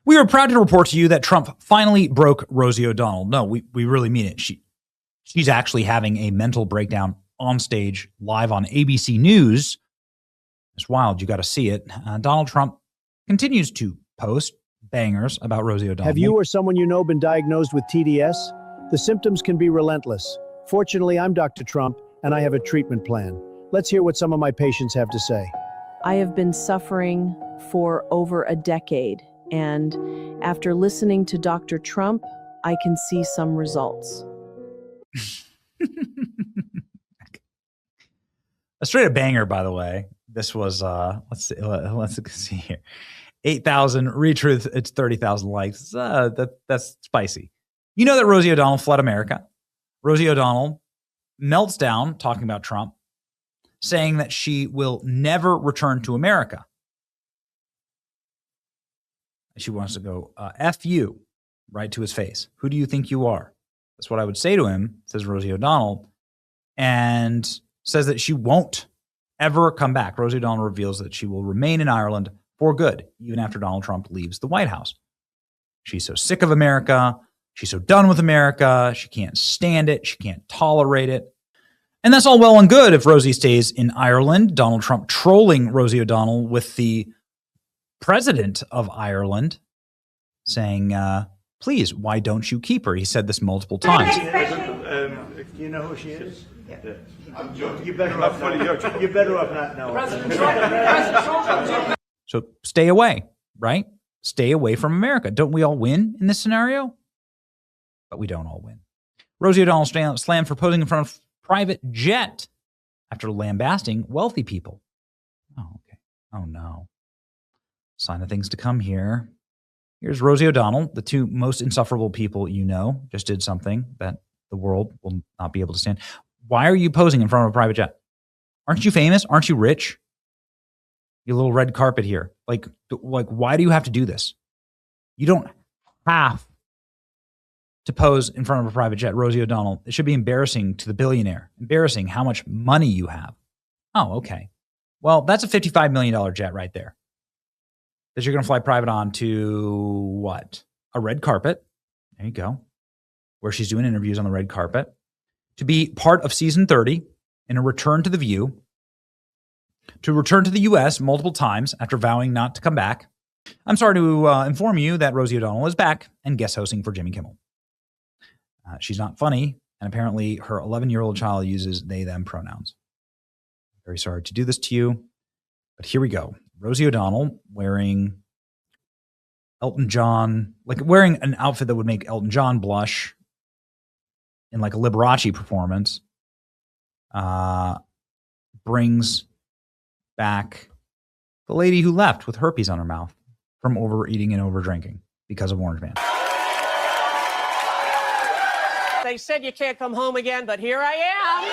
We are proud to report to you that Trump finally broke Rosie O'Donnell. No, we really mean it. She's actually having a mental breakdown on stage live on ABC News. It's wild. You got to see it. Donald Trump continues to post bangers about Rosie O'Donnell. Have you or someone you know been diagnosed with TDS? The symptoms can be relentless. Fortunately, I'm Dr. Trump, and I have a treatment plan. Let's hear what some of my patients have to say. I have been suffering for over a decade, and after listening to Dr. Trump, I can see some results. A straight up banger, by the way. This was let's see here, 8,000 retweets. It's 30,000 likes. That's spicy. You know that Rosie O'Donnell fled America. Rosie O'Donnell melts down talking about Trump, saying that she will never return to America. She wants to go F you right to his face. Who do you think you are? That's what I would say to him, says Rosie O'Donnell, and says that she won't ever come back. Rosie O'Donnell reveals that she will remain in Ireland for good, even after Donald Trump leaves the White House. She's so sick of America. She's so done with America. She can't stand it. She can't tolerate it. And that's all well and good if Rosie stays in Ireland. Donald Trump trolling Rosie O'Donnell with the president of Ireland saying, please, why don't you keep her? He said this multiple times. Do you know who she is? Yeah. I'm joking. You better off not knowing. So stay away, right? Stay away from America. Don't we all win in this scenario? But we don't all win. Rosie O'Donnell slammed for posing in front of private jet after lambasting wealthy people. Oh, okay. Oh, no. Sign of things to come here. Here's Rosie O'Donnell. The two most insufferable people you know just did something that the world will not be able to stand. Why are you posing in front of a private jet? Aren't you famous? Aren't you rich? You little red carpet here. Like, why do you have to do this? You don't have to pose in front of a private jet. Rosie O'Donnell, it should be embarrassing to the billionaire. Embarrassing how much money you have. Oh, okay. Well, that's a $55 million jet right there that you're going to fly private on to what? A red carpet. There you go. Where she's doing interviews on the red carpet. To be part of season 30 in a return to The View. To return to the U.S. multiple times after vowing not to come back. I'm sorry to inform you that Rosie O'Donnell is back and guest hosting for Jimmy Kimmel. She's not funny, and apparently her 11-year-old child uses they, them pronouns. Very sorry to do this to you, but here we go. Rosie O'Donnell wearing Elton John, like wearing an outfit that would make Elton John blush in like a Liberace performance, brings back the lady who left with herpes on her mouth from overeating and overdrinking because of Orange Man. They said you can't come home again, but here I am.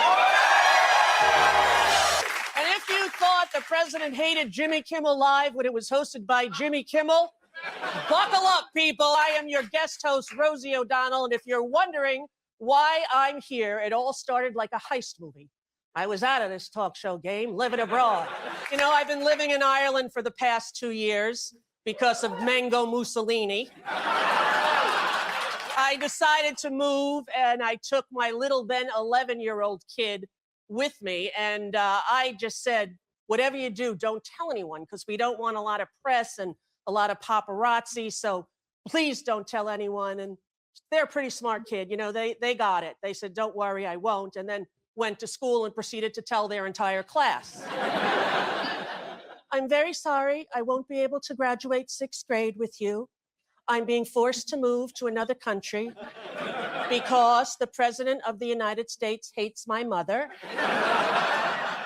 And if you thought the president hated Jimmy Kimmel Live when it was hosted by Jimmy Kimmel, buckle up, people. I am your guest host, Rosie O'Donnell. And if you're wondering why I'm here, it all started like a heist movie. I was out of this talk show game, living abroad. You know, I've been living in Ireland for the past 2 years because of Mango Mussolini. I decided to move, and I took my little then 11-year-old kid with me, and I just said, whatever you do, don't tell anyone, because we don't want a lot of press and a lot of paparazzi, so please don't tell anyone. And they're a pretty smart kid, you know, they got it. They said, don't worry, I won't, and then went to school and proceeded to tell their entire class. I'm very sorry, I won't be able to graduate 6th grade with you. I'm being forced to move to another country because the president of the United States hates my mother.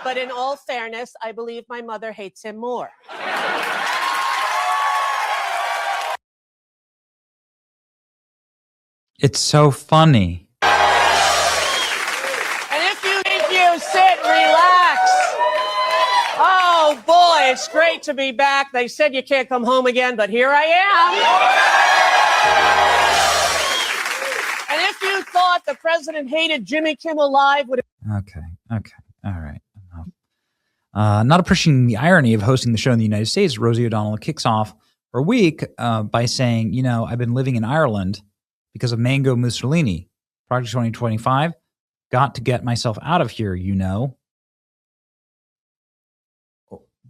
But in all fairness, I believe my mother hates him more. It's so funny. And if you sit, relax. Oh boy, it's great to be back. They said you can't come home again, but here I am. And if you thought the president hated Jimmy Kimmel Live, Okay, all right. Not appreciating the irony of hosting the show in the United States, Rosie O'Donnell kicks off for a week by saying, you know, I've been living in Ireland because of Mango Mussolini. Project 2025, got to get myself out of here, you know.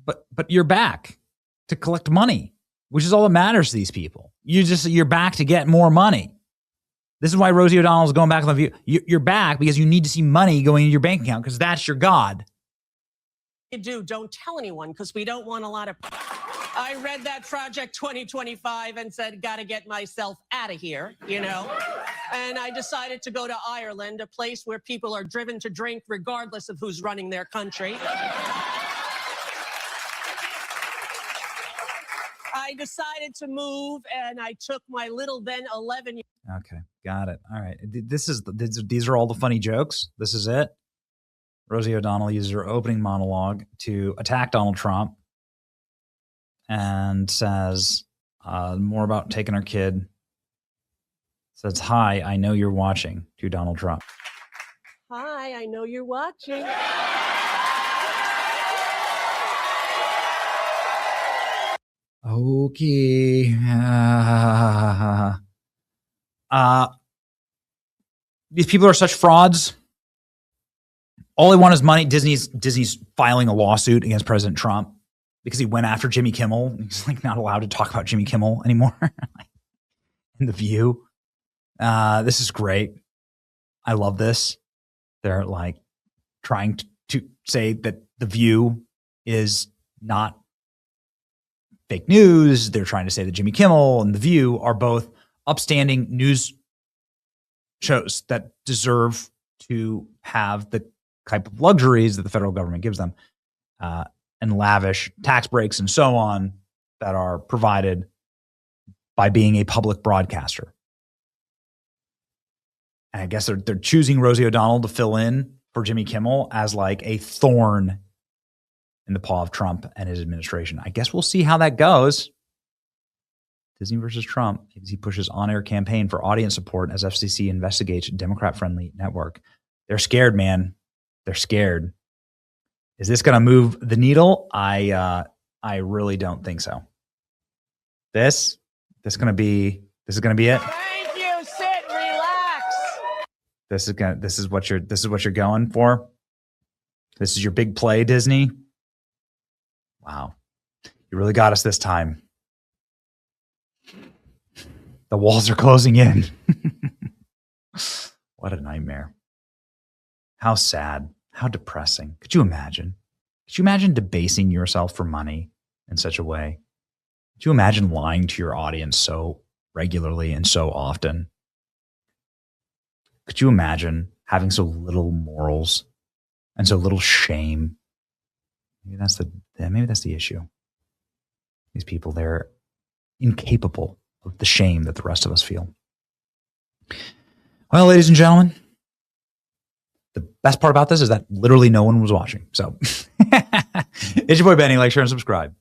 But you're back to collect money, which is all that matters to these people. You're back to get more money. This is why Rosie O'Donnell's going back on the View. You're back because you need to see money going into your bank account because that's your God. You do, don't tell anyone because we don't want a lot of. I read that Project 2025 and said, got to get myself out of here, you know. And I decided to go to Ireland, a place where people are driven to drink regardless of who's running their country. I decided to move, and I took my little then 11. Okay, got it. All right. These are all the funny jokes. This is it. Rosie O'Donnell uses her opening monologue to attack Donald Trump and says more about taking her kid. Says, hi, I know you're watching, to Donald Trump. Hi, I know you're watching. Okay. These people are such frauds. All they want is money. Disney's filing a lawsuit against President Trump because he went after Jimmy Kimmel. He's like not allowed to talk about Jimmy Kimmel anymore in The View. This is great. I love this. They're like trying to say that The View is not fake news. They're trying to say that Jimmy Kimmel and The View are both upstanding news shows that deserve to have the type of luxuries that the federal government gives them and lavish tax breaks and so on that are provided by being a public broadcaster. And I guess they're choosing Rosie O'Donnell to fill in for Jimmy Kimmel as like a thorn in the paw of Trump and his administration. I guess we'll see how that goes. Disney versus Trump as he pushes on-air campaign for audience support as FCC investigates Democrat-friendly network. They're scared, man. They're scared. Is this going to move the needle? I really don't think so. This is going to be it. Thank you. Sit, relax. This is what you're going for. This is your big play, Disney. Wow. You really got us this time. The walls are closing in. What a nightmare. How sad. How depressing. Could you imagine? Could you imagine debasing yourself for money in such a way? Could you imagine lying to your audience so regularly and so often? Could you imagine having so little morals and so little shame? Maybe that's the issue. These people, they're incapable of the shame that the rest of us feel. Well, ladies and gentlemen, the best part about this is that literally no one was watching. So it's your boy Benny. Like, share, and subscribe.